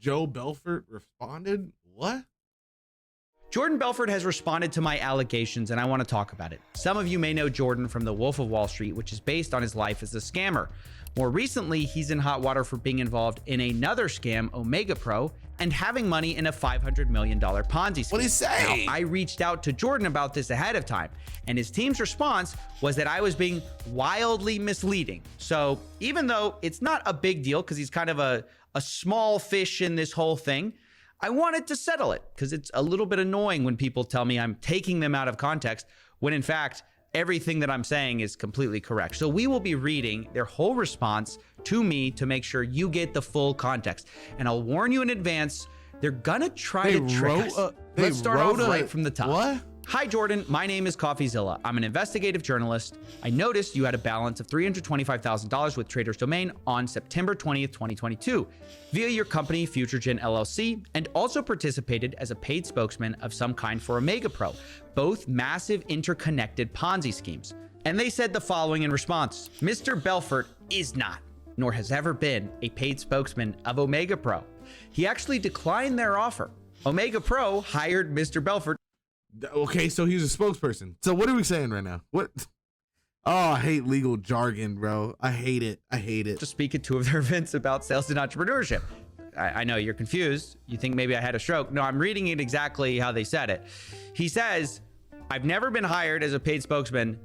Joe Belfort responded? What? Jordan Belfort has responded to my allegations, and I want to talk about it. Some of you may know Jordan from The Wolf of Wall Street, which is based on his life as a scammer. More recently, he's in hot water for being involved in another scam, Omega Pro, and having money in a $500 million Ponzi scheme. What'd he say? Now, I reached out to Jordan about this ahead of time, and his team's response was that I was being wildly misleading. So even though it's not a big deal because he's kind of a small fish in this whole thing, I wanted to settle it because it's a little bit annoying when people tell me I'm taking them out of context when in fact, everything that I'm saying is completely correct. So we will be reading their whole response to me to make sure you get the full context. And I'll warn you in advance, they're gonna try to trick us. Let's start off right from the top. What? Hi, Jordan. My name is CoffeeZilla. I'm an investigative journalist. I noticed you had a balance of $325,000 with Trader's Domain on September 20th, 2022 via your company, FutureGen LLC, and also participated as a paid spokesman of some kind for Omega Pro, both massive interconnected Ponzi schemes. And they said the following in response: Mr. Belfort is not, nor has ever been, a paid spokesman of Omega Pro. He actually declined their offer. Omega Pro hired Mr. Belfort. Okay, so he's a spokesperson. So what are we saying right now? What? Oh, I hate legal jargon, bro. I hate it. I hate it. To speak at two of their events about sales and entrepreneurship. I know you're confused. You think maybe I had a stroke. No, I'm reading it exactly how they said it. He says, I've never been hired as a paid spokesman,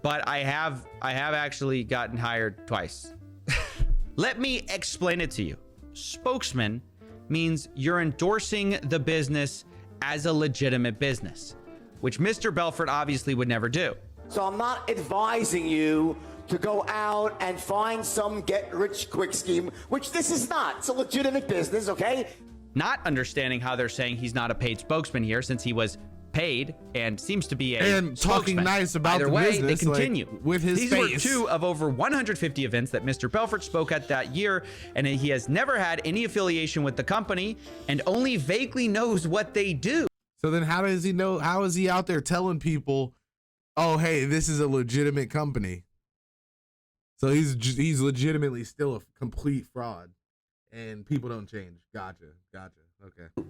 but I have actually gotten hired twice. Let me explain it to you. Spokesman means you're endorsing the business as a legitimate business, which Mr. Belfort obviously would never do. So I'm not advising you to go out and find some get-rich-quick scheme, which this is not. It's a legitimate business, okay? Not understanding how they're saying he's not a paid spokesman here since he was paid and seems to be a and talking spokesman. Nice about Either the way, business, they continue like, with his These face. were two of over 150 events that Mr. Belfort spoke at that year, and he has never had any affiliation with the company and only vaguely knows what they do. So then how does he know? How is he out there telling people, oh, hey, this is a legitimate company? So he's legitimately still a complete fraud and people don't change. Gotcha. Okay.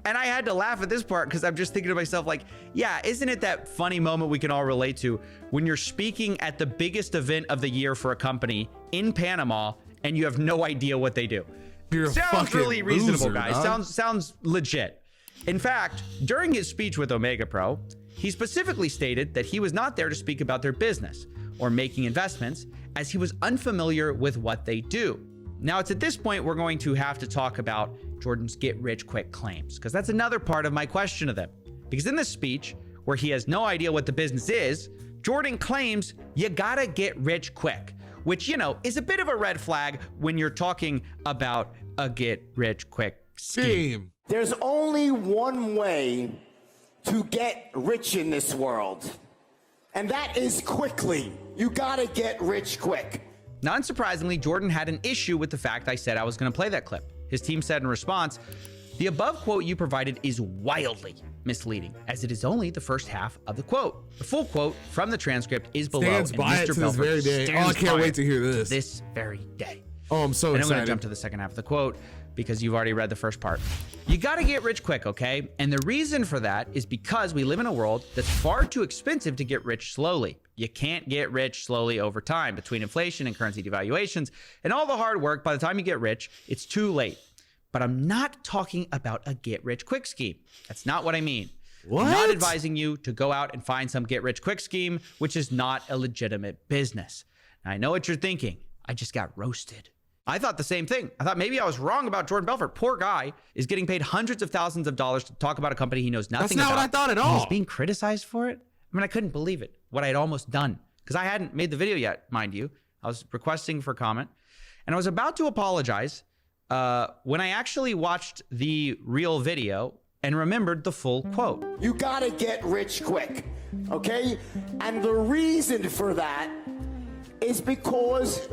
And I had to laugh at this part because I'm just thinking to myself, like, yeah, isn't it that funny moment we can all relate to when you're speaking at the biggest event of the year for a company in Panama and you have no idea what they do? You're a Sounds really reasonable, loser, guys. dog. Sounds legit. In fact, during his speech with Omega Pro, he specifically stated that he was not there to speak about their business or making investments, as he was unfamiliar with what they do. Now, it's at this point we're going to have to talk about Jordan's get-rich-quick claims, because that's another part of my question to them. Because in this speech, where he has no idea what the business is, Jordan claims you gotta get rich quick, which, you know, is a bit of a red flag when you're talking about a get-rich-quick scheme. There's only one way to get rich in this world, and that is quickly. You gotta get rich quick. Not unsurprisingly, Jordan had an issue with the fact I said I was going to play that clip. His team said in response, the above quote you provided is wildly misleading, as it is only the first half of the quote. The full quote from the transcript is below. Stands by it to this very day. Oh, I can't wait to hear this. This very day. Oh, I'm so and excited. I'm going to jump to the second half of the quote because you've already read the first part. You got to get rich quick, okay? And the reason for that is because we live in a world that's far too expensive to get rich slowly. You can't get rich slowly over time. Between inflation and currency devaluations and all the hard work, by the time you get rich, it's too late. But I'm not talking about a get rich quick scheme. That's not what I mean. What? I'm not advising you to go out and find some get rich quick scheme, which is not a legitimate business. Now, I know what you're thinking. I just got roasted. I thought the same thing. I thought maybe I was wrong about Jordan Belfort. Poor guy is getting paid hundreds of thousands of dollars to talk about a company he knows nothing about. That's not what I thought at all. He's being criticized for it. I mean, I couldn't believe it, what I had almost done. Because I hadn't made the video yet, mind you. I was requesting for comment. And I was about to apologize when I actually watched the real video and remembered the full quote. You gotta get rich quick, okay? And the reason for that is because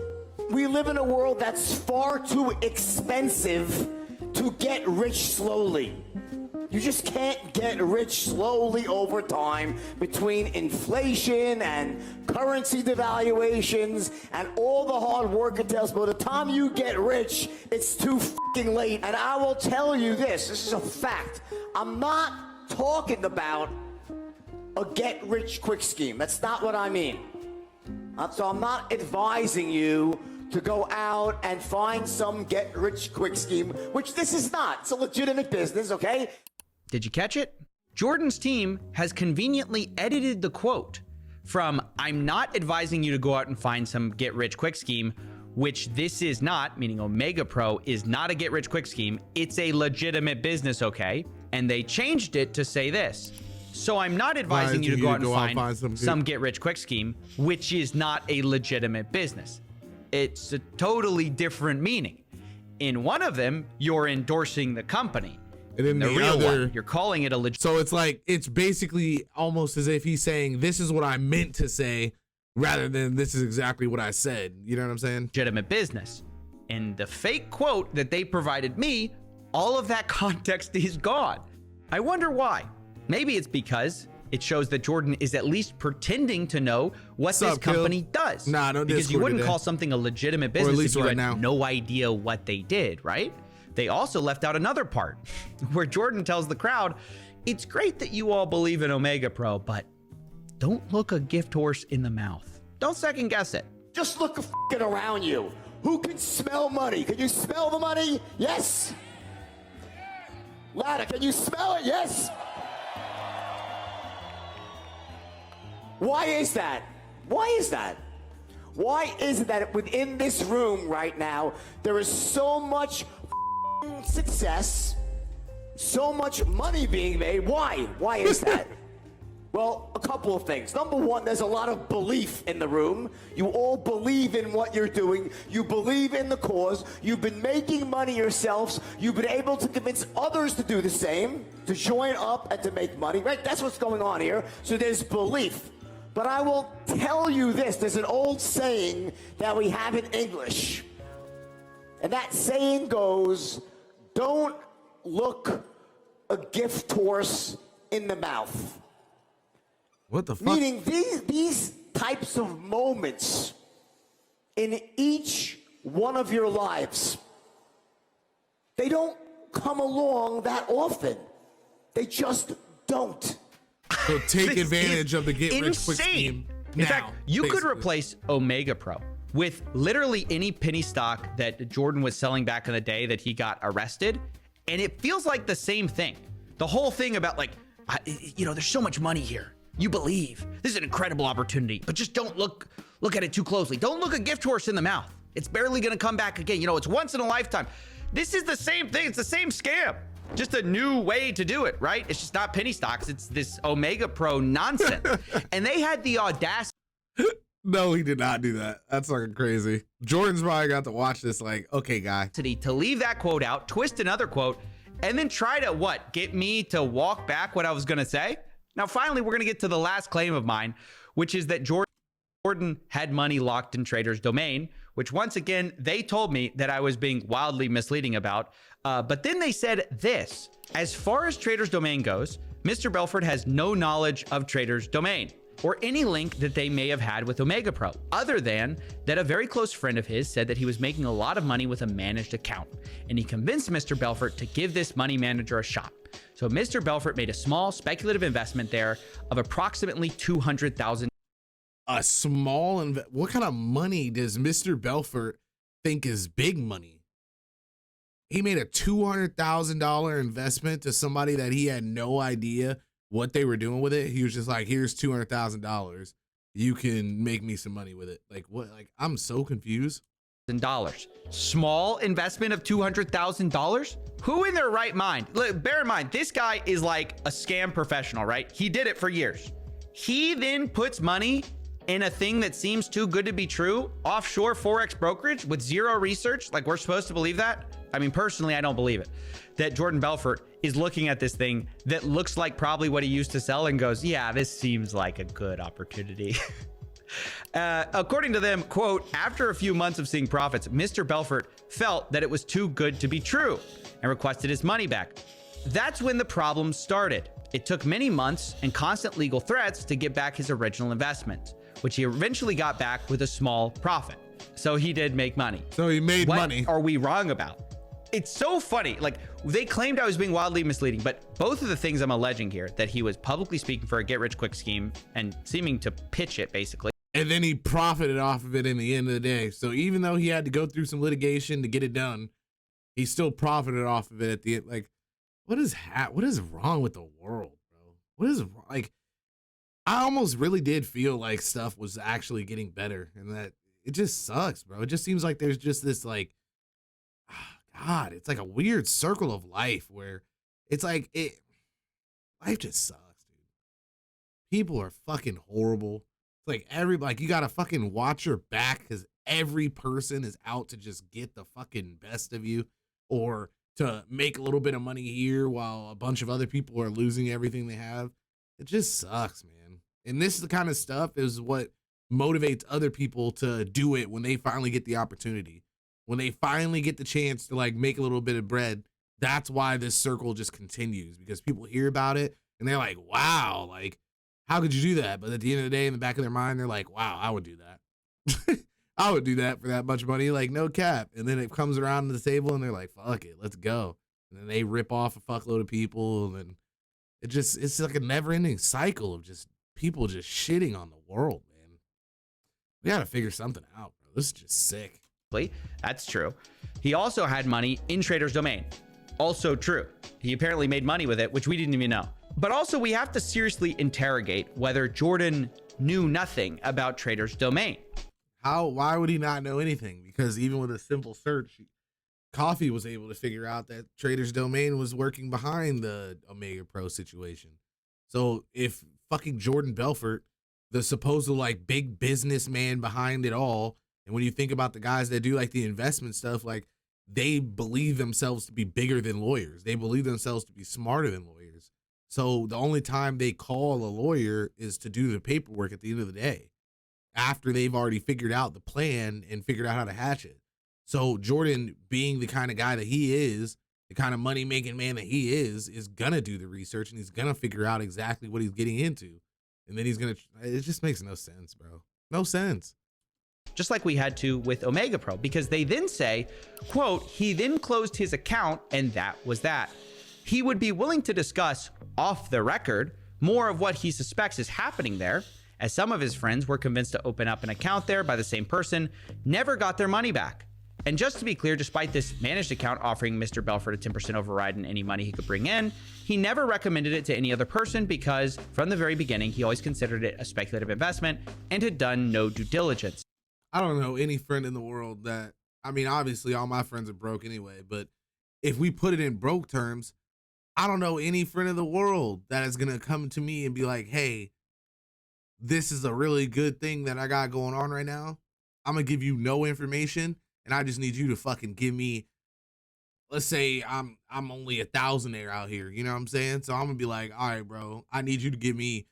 we live in a world that's far too expensive to get rich slowly. You just can't get rich slowly over time between inflation and currency devaluations and all the hard work it takes. By the time you get rich, it's too fucking late. And I will tell you this is a fact. I'm not talking about a get-rich-quick scheme. That's not what I mean. So I'm not advising you to go out and find some get-rich-quick scheme, which this is not. It's a legitimate business, okay? Did you catch it? Jordan's team has conveniently edited the quote from "I'm not advising you to go out and find some get-rich-quick scheme," which this is not, meaning Omega Pro is not a get-rich-quick scheme. It's a legitimate business, okay? And they changed it to say this. So I'm not advising you to go out and find some get-rich-quick scheme, which is not a legitimate business. It's a totally different meaning. In one of them, you're endorsing the company. And in the real other, one, you're calling it a legit. So it's like, it's basically almost as if he's saying, this is what I meant to say, rather than this is exactly what I said. You know what I'm saying? Legitimate business. In the fake quote that they provided me, all of that context is gone. I wonder why. Maybe it's because it shows that Jordan is at least pretending to know what this company does. Nah, don't because you wouldn't call something a legitimate business if you had no idea what they did, right? They also left out another part where Jordan tells the crowd, "It's great that you all believe in Omega Pro, but don't look a gift horse in the mouth. Don't second guess it." Just look f***ing around you. Who can smell money? Can you smell the money? Yes. Ladder, can you smell it? Yes. Why is that? Why is that? Why is it that within this room right now, there is so much success, so much money being made? Why? Why is that? Well, a couple of things. Number one, there's a lot of belief in the room. You all believe in what you're doing. You believe in the cause. You've been making money yourselves. You've been able to convince others to do the same, to join up and to make money, right? That's what's going on here. So there's belief. But I will tell you this. There's an old saying that we have in English. And that saying goes, don't look a gift horse in the mouth. What the fuck? Meaning these types of moments in each one of your lives, they don't come along that often. They just don't. So take advantage of the get-rich-quick scheme now. In fact, you could replace Omega Pro with literally any penny stock that Jordan was selling back in the day that he got arrested, and it feels like the same thing. The whole thing about like, you know, there's so much money here. You believe this is an incredible opportunity, but just don't look at it too closely. Don't look a gift horse in the mouth. It's barely going to come back again. You know, it's once in a lifetime. This is the same thing. It's the same scam. Just a new way to do it, right? It's just not penny stocks. It's this Omega Pro nonsense. And they had the audacity. No, he did not do that. That's fucking crazy. Jordan's probably got to watch this like, okay, guy. To leave that quote out, twist another quote, and then try to, what, get me to walk back what I was going to say? Now, finally, we're going to get to the last claim of mine, which is that Jordan had money locked in Trader's Domain, which once again, they told me that I was being wildly misleading about. But then they said this: as far as Trader's Domain goes, Mr. Belfort has no knowledge of Trader's Domain or any link that they may have had with Omega Pro, other than that a very close friend of his said that he was making a lot of money with a managed account, and he convinced Mr. Belfort to give this money manager a shot. So Mr. Belfort made a small speculative investment there of approximately $200,000. A small what kind of money does Mr. Belfort think is big money? He made a $200,000 investment to somebody that he had no idea what they were doing with it. He was just like, here's $200,000. You can make me some money with it. Like what? Like, I'm so confused. Small investment of $200,000? Who in their right mind? Look, bear in mind, this guy is like a scam professional, right? He did it for years. He then puts money in a thing that seems too good to be true, offshore Forex brokerage with zero research. Like, we're supposed to believe that? I mean, personally, I don't believe it. That Jordan Belfort is looking at this thing that looks like probably what he used to sell and goes, yeah, this seems like a good opportunity. According to them, quote, after a few months of seeing profits, Mr. Belfort felt that it was too good to be true and requested his money back. That's when the problem started. It took many months and constant legal threats to get back his original investment, which he eventually got back with a small profit. So he did make money. So he made money. What are we wrong about? It's so funny. Like, they claimed I was being wildly misleading, but both of the things I'm alleging here, that he was publicly speaking for a get-rich-quick scheme and seeming to pitch it, basically. And then he profited off of it in the end of the day. So even though he had to go through some litigation to get it done, he still profited off of it at the end. Like, what is wrong with the world, bro? What is wrong? Like, I almost really did feel like stuff was actually getting better, and that it just sucks, bro. It just seems like there's just this like, God, it's like a weird circle of life where it's like life just sucks, dude. People are fucking horrible. It's like everybody, you gotta fucking watch your back because every person is out to just get the fucking best of you or to make a little bit of money here while a bunch of other people are losing everything they have. It just sucks, man. And this is the kind of stuff is what motivates other people to do it when they finally get the opportunity. When they finally get the chance to like make a little bit of bread, that's why this circle just continues, because people hear about it and they're like, wow, like, how could you do that? But at the end of the day, in the back of their mind, they're like, wow, I would do that. I would do that for that much money, like no cap. And then it comes around to the table and they're like, fuck it, let's go. And then they rip off a fuckload of people. And then it's like a never ending cycle of just people just shitting on the world, man. We got to figure something out, bro. This is just sick. That's true. He also had money in Trader's Domain. Also true. He apparently made money with it, which we didn't even know. But also we have to seriously interrogate whether Jordan knew nothing about Trader's Domain. Why would he not know anything? Because even with a simple search, Coffee was able to figure out that Trader's Domain was working behind the Omega Pro situation. So if fucking Jordan Belfort, the supposed like big businessman behind it all, and when you think about the guys that do like the investment stuff, like they believe themselves to be bigger than lawyers. They believe themselves to be smarter than lawyers. So the only time they call a lawyer is to do the paperwork at the end of the day, after they've already figured out the plan and figured out how to hatch it. So Jordan, being the kind of guy that he is, the kind of money making man that he is gonna do the research and he's gonna figure out exactly what he's getting into. And then it just makes no sense, bro. No sense. Just like we had to with Omega Pro, because they then say, quote, he then closed his account and that was that. He would be willing to discuss off the record more of what he suspects is happening there, as some of his friends were convinced to open up an account there by the same person, never got their money back. And just to be clear, despite this managed account offering Mr. Belfort a 10% override in any money he could bring in, he never recommended it to any other person because from the very beginning, he always considered it a speculative investment and had done no due diligence. I don't know any friend in the world that, I mean, obviously all my friends are broke anyway, but if we put it in broke terms, I don't know any friend in the world that is going to come to me and be like, hey, this is a really good thing that I got going on right now. I'm going to give you no information and I just need you to fucking give me, let's say I'm only $1,000 out here. You know what I'm saying? So I'm going to be like, all right, bro, I need you to give me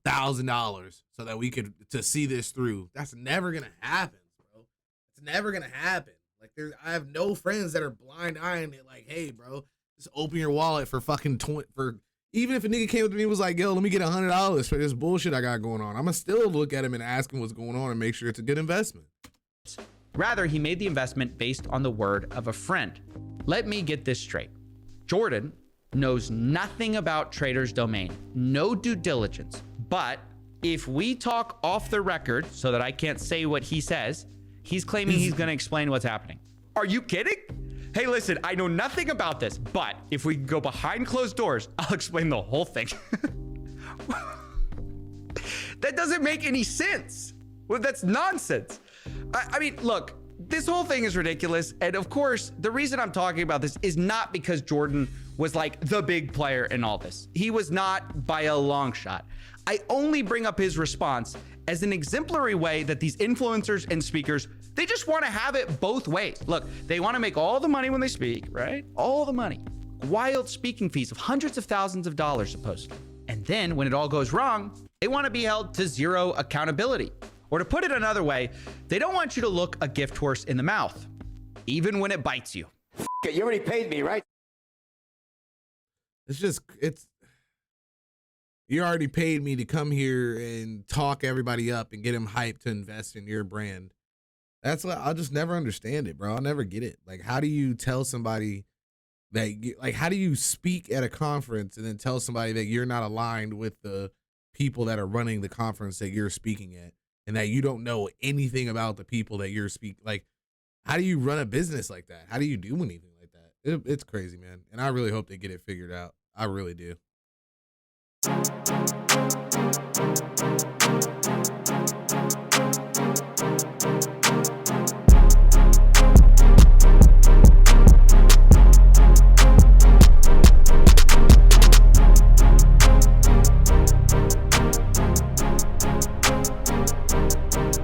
$1,000 so that we could to see this through. That's never gonna happen, bro. It's never gonna happen. Like I have no friends that are blind eyeing it. Like, hey, bro, just open your wallet for fucking even if a nigga came up to me and was like, yo, let me get $100 for this bullshit I got going on. I'm gonna still look at him and ask him what's going on and make sure it's a good investment. Rather, he made the investment based on the word of a friend. Let me get this straight. Jordan knows nothing about Trader's Domain, no due diligence. But if we talk off the record so that I can't say what he says, he's claiming he's going to explain what's happening. Are you kidding? Hey, listen, I know nothing about this, but if we go behind closed doors, I'll explain the whole thing. That doesn't make any sense. Well, that's nonsense. I mean, look, this whole thing is ridiculous. And of course, the reason I'm talking about this is not because Jordan was like the big player in all this. He was not by a long shot. I only bring up his response as an exemplary way that these influencers and speakers, they just want to have it both ways. Look, they want to make all the money when they speak, right? All the money. Wild speaking fees of hundreds of thousands of dollars, supposedly. And then when it all goes wrong, they want to be held to zero accountability. Or to put it another way, they don't want you to look a gift horse in the mouth, even when it bites you. You already paid me, right? it's you already paid me to come here and talk everybody up and get them hyped to invest in your brand. That's what I'll just never understand it, bro. I'll never get it. Like, how do you tell somebody how do you speak at a conference and then tell somebody that you're not aligned with the people that are running the conference that you're speaking at, and that you don't know anything about the people that you're speaking? Like, how do you run a business like that? How do you do anything like that? It's crazy, man. And I really hope they get it figured out. I really do.